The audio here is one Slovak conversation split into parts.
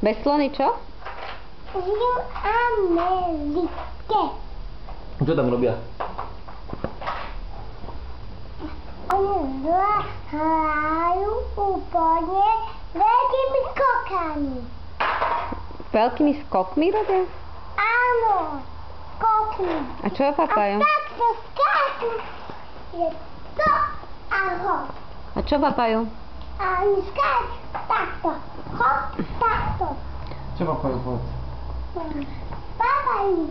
Bez slony čo? Žijú v Amerike. Čo tam robia? Oni hrajú úplne veľkými skokami. Veľkými skokmi robia? Áno, skokmi. A čo papajú? A takto skáču. Je to ahoj. A čo papajú? A oni skáču takto. Hop, takto. Čo papajú, povedz? Papajú.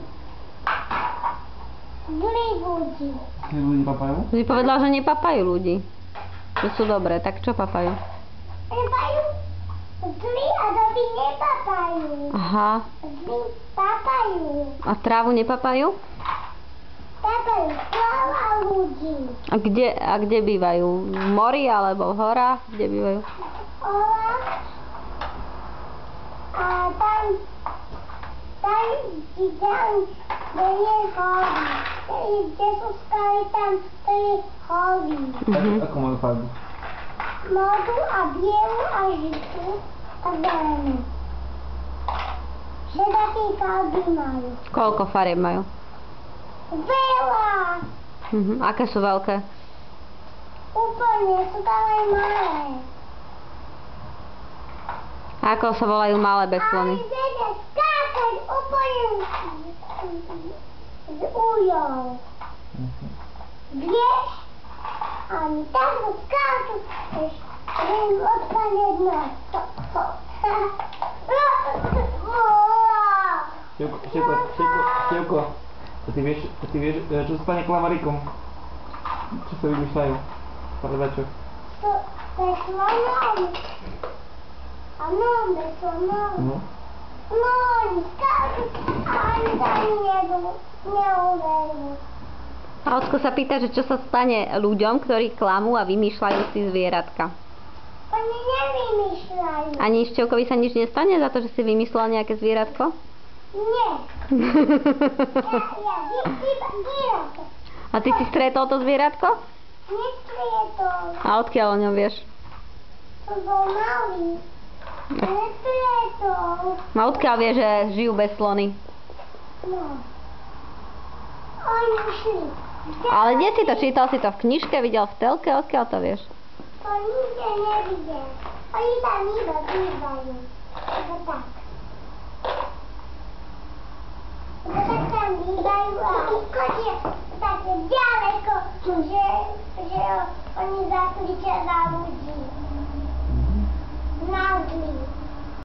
Zlí ľudí. Tí ľudí papajú? Si povedala, že nepapajú ľudí. Že sú dobré, tak čo papajú? Papajú. Zlí a dobrí nepapajú. Aha. Zlí papajú. A trávu nepapajú? Papajú slova ľudí. A kde bývajú? V mori alebo v horách? Kde bývajú? Ola. A tam, kde je hory. Kde sú skaly, tam to je hory. Ako majú farbu? Modrú a bielu a žltú a zelenú. Všetky farby majú. Koľko farieb majú? Veľa! Aké sú veľké? Úplne, sú tam aj malé. Ako sa volajú malé bez slony? Ale vedia skákať úplne z újou. Vieš? Oni takto skáču, že im odpadne dno. Števko, a ty vieš, čo sa stane klamarikom? Čo sa vymýšľajú? Pradačo. To je slonom. Áno, bez slonom. No. No, oni skáču a ani sa ani neuverú. A Ocko sa pýta, že čo sa stane ľuďom, ktorí klamú a vymýšľajú si zvieratka. Oni nevymýšľajú. Ani Števkovi sa nič nestane za to, že si vymyslel nejaké zvieratko? Nie. Ja, A ty si stretol to zvieratko? nestrietol. A odkiaľ o ňom vieš? To bol malý. Nestrietol. A odkiaľ vieš, že žijú bez slony? No. Oni šli. Ale kde si to čítal? Si to v knižke videl v telke? Odkiaľ to vieš? To nikde nevidel. Oni tam iba bývajú. To tak. To tak tam bývajú a chodí také ďaleko, že oni zakričia za ľudí. Na zlých.